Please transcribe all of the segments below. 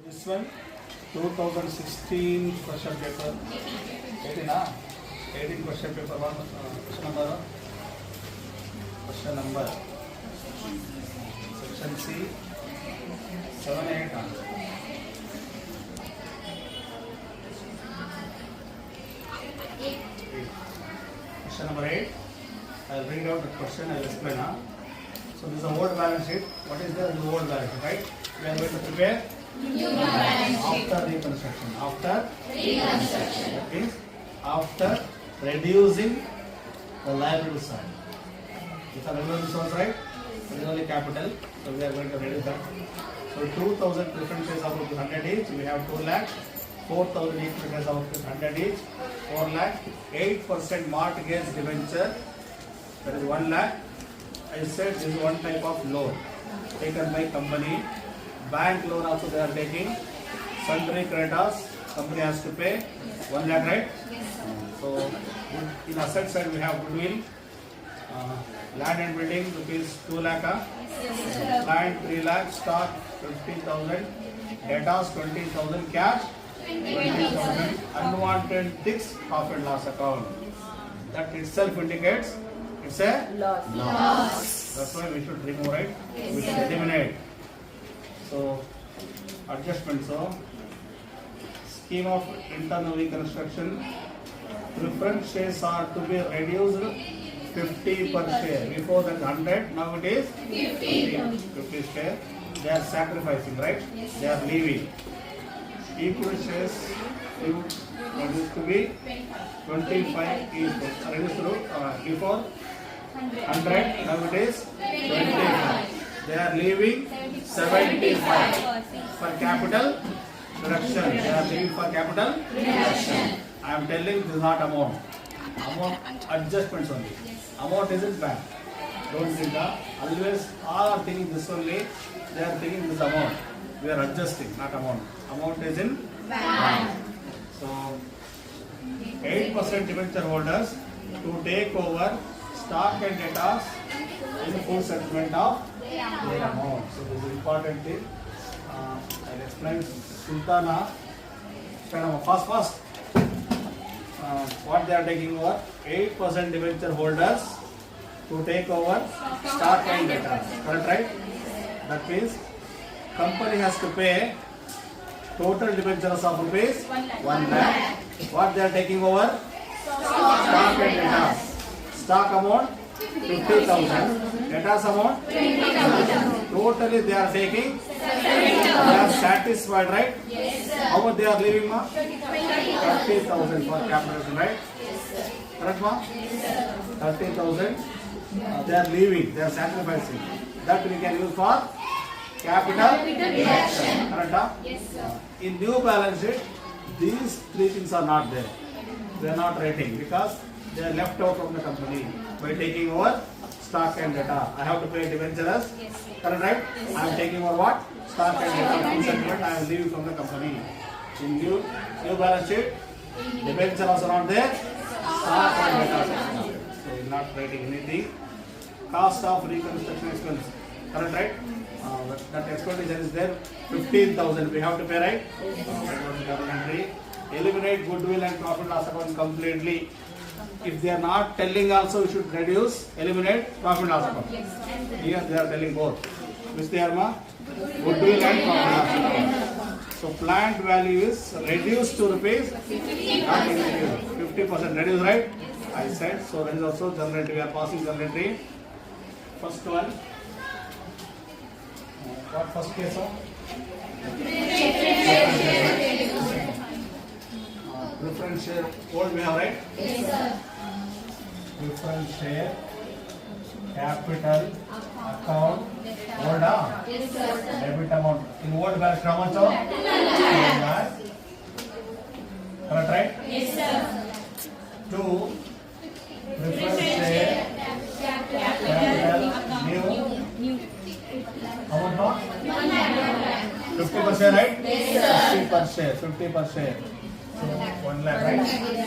This one, 2016 question paper. 18 ah? 18 question paper. One question number. Question number. Section C. 7, 8 ah? Question number 8. I'll read out the question. I'll explain. So this is a old balance sheet. What is there in the old balance sheet, right? We are going to prepare New balance sheet. after reconstruction. After Reconstruction. that means after reducing the liability side. If the liability source, right? It is only capital. So we are going to reduce that. So 2,000 preference shares of rupees 100 each. We have 2 lakh. 4,000 equity shares of rupees 100 each. 4 lakh. 8% mortgage debenture. That is 1 lakh. I said this is one type of loan taken by company. Bank loan also they are taking. Sundry creditors, company has to pay 1 lakh, right? So in asset side we have goodwill, land and building rupees 2 lakh, land 3 lakh, stock 15,000, debtors 20,000, cash 20,000, unwanted fixed profit loss account. That itself indicates it's a Loss. that's why we should remove, right? We should eliminate. So, adjustment. So, scheme of internal reconstruction. Preference shares are to be reduced 50 per share. Before that 100, now it is 50 share. They are sacrificing, right? They are leaving. Equity shares reduced to be 25 equal. Reduced to before 100, now it is 25. They are leaving 75 for capital reduction. They are leaving for capital reduction. I am telling this is not amount. Amount adjustments only. Amount isn't bad. Don't think that. Always all are thinking this only. They are thinking this amount. We are adjusting, not amount. Amount is in bad. So 8% debenture holders to take over stock and debtors in full settlement of their amount. So this is important thing. I'll explain Sultana. First. What they are taking over? 8% debenture holders to take over stock and debtors. Correct, right? That means company has to pay total debentures of rupees 1 lakh. What they are taking over? Stock and debtors. Stock amount 50,000. Debtors amount 20,000. Totally they are taking. They are satisfied, right? Yes, sir. How much they are leaving, ma? 30,000 for capitalization, right? Correct, ma? 30,000. They are leaving. They are sacrificing. That we can use for capital reduction. Correct, huh? Yes, sir. In new balance sheet, these three things are not there. They are not rating because they are left out from the company by taking over stock and data. I have to pay debentures. Correct, right? I am taking over what? Stock and data. Full settlement. I am leaving from the company. In new balance sheet, debentures are not there. Stock and data. So you are not writing anything. Cost of reconstruction expense. Correct, right? That expenditure is there. 15,000 we have to pay, right? Entry. Eliminate goodwill and profit loss account completely. If they are not telling also, we should reduce, eliminate profit loss account. Here they are telling both. Which they are, ma? Goodwill and profit loss account. So plant value is reduced to rupees 50% reduced, right? I said. So there is also journal entry. We are passing journal entry. First one. What first case of? Preference share. Old we have, right? Yes, sir. Preference share. Capital account. Old ah? Yes, sir. Debit amount. In old balance how much? 2 lakh. Correct, right? Yes, sir. 2. Preference share. Capital. New. How much more? 50%, right? Yes, sir. 50 per share. So 1 lakh, right?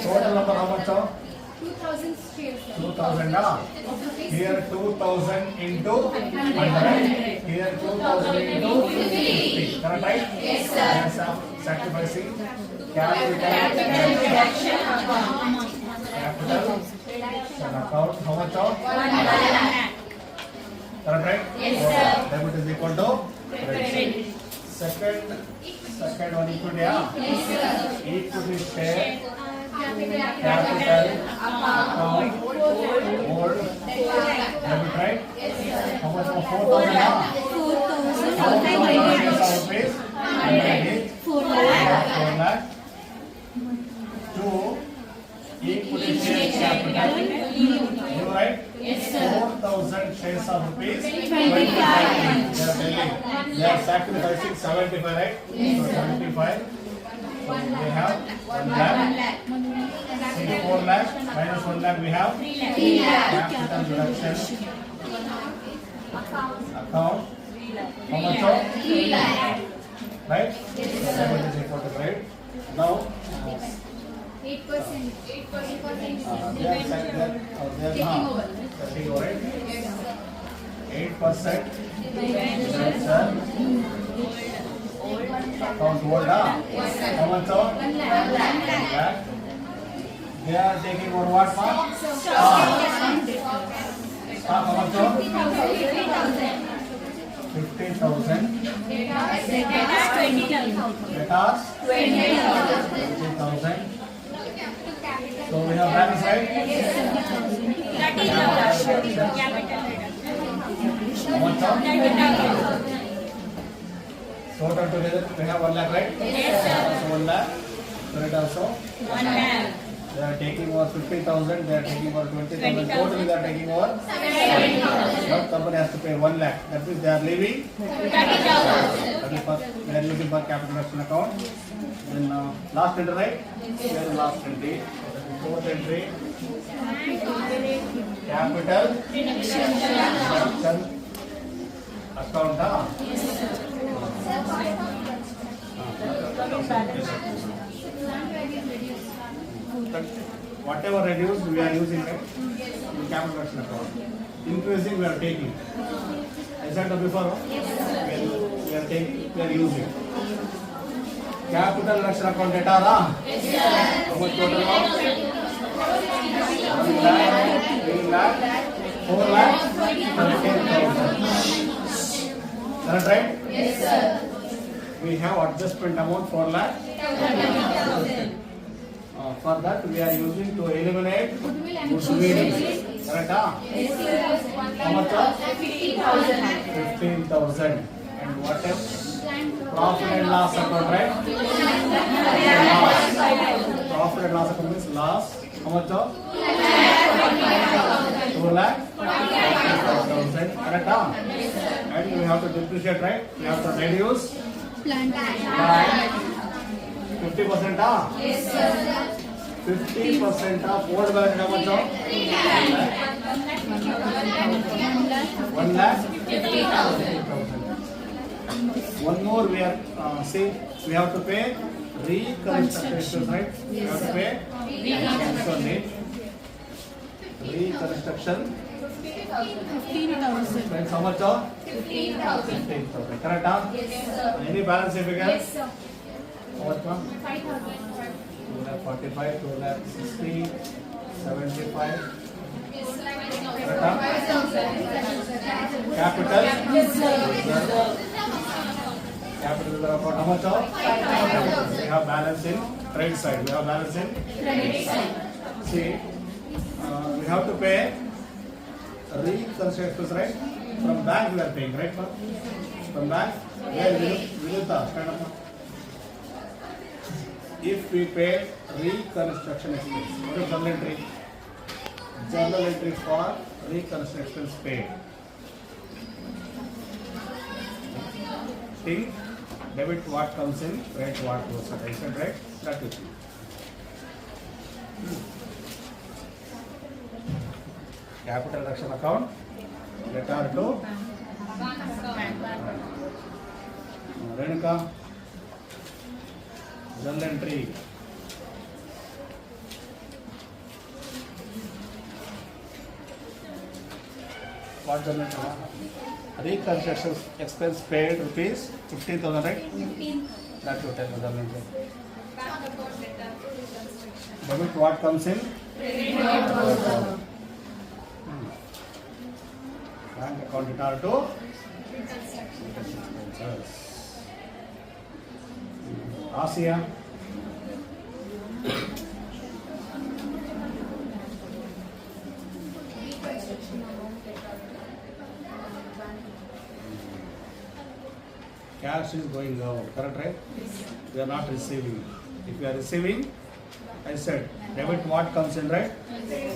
Total number how much? 2,000 shares. 2,000, ah? Here 2,000 into 100. Here 2,000 into 50. Correct? that right? Yes, They are sacrificing capital reduction account. How much of? 1 lakh. Correct, right? Yes, sir. Debit is equal to credit. Second one equity, yeah? Yes, sir. Equity share, Capital account, hold, debit, right? Yes, sir. How much of 4,000, yeah? 4,000 rupees. 4 lakh. 2 equity share capital. You right? Yes, sir. 4,000 shares of rupees. 25. They are sacrificing 75, right? So 75. So we have 1 lakh. See 4 lakh minus 1 lakh we have 3 lakh. capital reduction account. How much of? 3 lakh. Right? Yes, debit is equal to right. Now 8%. 8%. they are Taking over. taking over, right? 8% account hold, how much of? 1 lakh. Lakh. They are taking over what, ma? Stock, how much of? 50,000. Debtors 20,000. So we have balance, right? How much of? Total together we have 1 lakh, right? So 1 lakh. Credit also. They are taking over 50,000. They are taking over 20,000. Totally they are taking over. What company has to pay 1 lakh? That means they are leaving. They are using for capital reduction account. Then last entry, right? Here is last entry. Fourth entry. Capital reduction account. Whatever reduced, we are using it. The capital reduction account. Increasing, we are taking. Is that before? We are taking, we are using. Capital reduction account data, how much total amount? 1 lakh, 3 lakh, 4 lakh, 13,000. Correct, right? Yes, sir. We have adjustment amount 4 lakh. For that, we are using to eliminate goodwill. Correct, Yes, sir. How much of? 15,000. And what else? Profit and loss account, right? Profit and loss account means loss. How much of? 2 lakh? 40,000. Correct, And we have to depreciate, right? We have to reduce by 50%, Yes, sir. 50% of old balance, how much of? 1 lakh? 50,000. One more we are we have to pay reconstruction, right? We have to pay reconstruction. 15,000. Friends, how much of? 15,000. 15,000. Correct, Yes, sir. Any balance figure? Yes, sir. How much, ma'am? 5,000. 2 lakh 45, 2 lakh 60, 75. Capital? Yes, sir. Capital is about how much of? 5,000. We have balance in trade side. We have balance in Credit side. see. We have to pay reconstruction, right? From bank we are paying, right? From bank, where will stand up. If we pay reconstruction expense, what is journal entry? Journal entry for reconstruction paid. Think, debit what comes in, credit what goes out. I said right? That is it. Capital reduction account, letter to Renuka, journal entry. What journal entry? Reconstruction expense paid rupees 15,000, right? That you tell me the name. Debit what comes in? Bank account detail to expenses. Asia. Cash is going out, correct, right? We are not receiving. If we are receiving, I said, debit what comes in, right?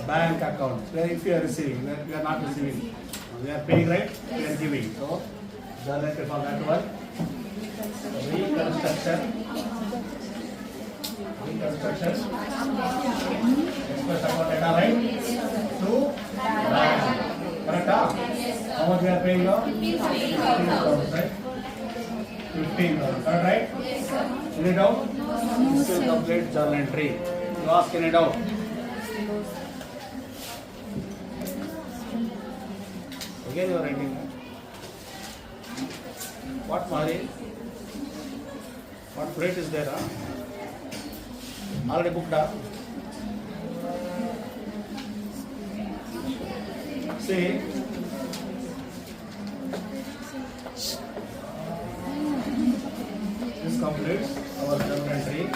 Bank account. Where if you are receiving, we are not receiving. We are paying, right? We are giving. So, generate for that one. Reconstruction. Express account data, right? To bank. Correct? How much we are paying now? 15,000, right? 15,000, correct, right? Any doubt? This will complete journal entry. You ask any doubt? Again you are writing. What Mari? What rate is there? Already booked up. See. This completes our journal entry.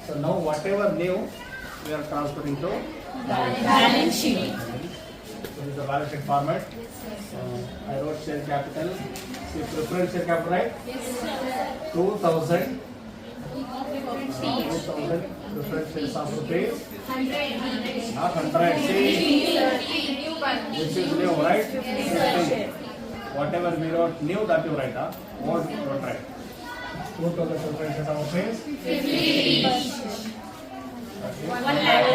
So now whatever new we are transferring to Balance sheet. This is the balance sheet format. I wrote share capital. See preferred share capital, right? 2,000. 2,000 preferred shares of rupees. Not 100. See, this is new, right? 15. Whatever we wrote new, that you write, huh? What you don't write. 2,000 preferred shares of rupees. 1 lakh.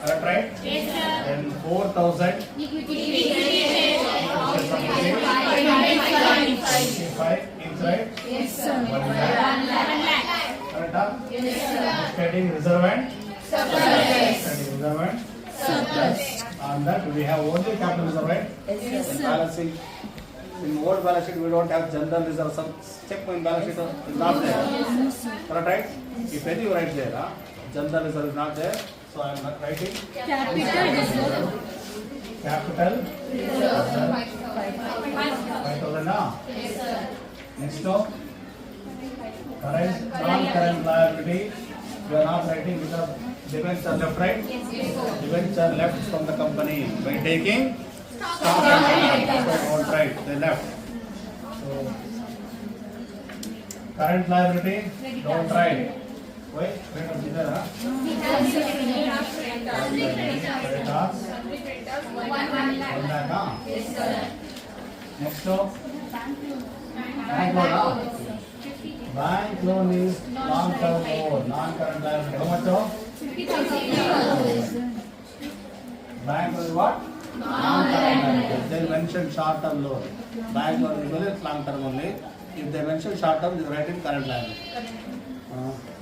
Correct, right? Then 4,000. 25 each, right? 1 lakh. Correct, huh? Standing reserve and standing reserve and surplus. On that we have only capital reserve, right? In balancing, in old balance sheet we don't have general reserve. Some check in balance sheet is not there. Correct, right? If any you write there, huh? General reserve is not there, so I am not writing. Capital reserve. 5,000 now. Next to current, non-current liability. You are not writing because debentures are left, right? Debentures are left from the company by taking stock and don't write. They left. So current liability, don't write. Wait, wait on there, huh? Creditors, 1 lakh, huh? Next to bank loan, huh? Bank loan is long-term loan, non-current liability. How much? 50,000. Bank loan is what? Non-current liability. They mention short-term loan. Bank loan is only long-term only. If they mention short-term, they write in current liability.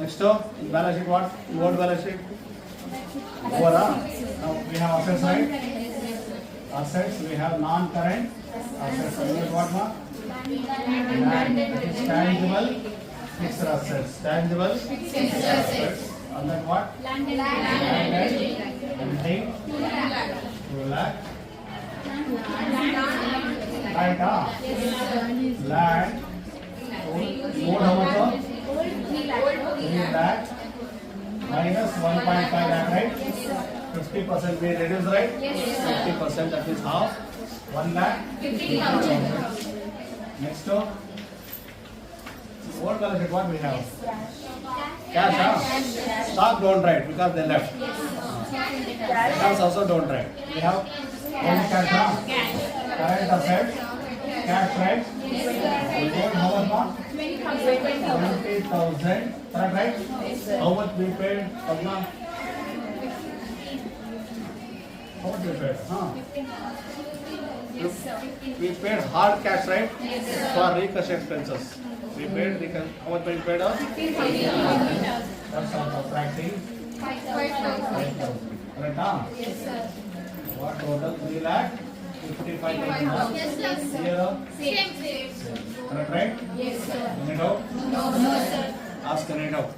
Next to in balance sheet what? In old balance sheet? Over. Now we have assets, right? Assets. We have non-current assets. What ma? Land. That is tangible fixed assets. Tangible fixed assets. And then what? Land and building. 2 lakh. Right? Land. Old how much? 3 lakh minus 1.5 lakh, right? 50% we reduce, right? 50%, that is half. 1 lakh 50,000. Next to old balance sheet, what we have? Cash, huh? Stock don't write because they left. Accounts also don't write. We have only cash, huh? Current assets, cash, right? We hold how much? 20,000. Correct, right? How much we paid? How much we paid? Huh? We paid hard cash, right? For reconstruction expenses. We paid how much we paid? 15,000. That's all subtracting 5,000. Correct, huh? What total? 3 lakh 55,000. Yes, sir. Here, Same. correct, right? Yes, sir. Any doubt? No, sir. Ask any doubt.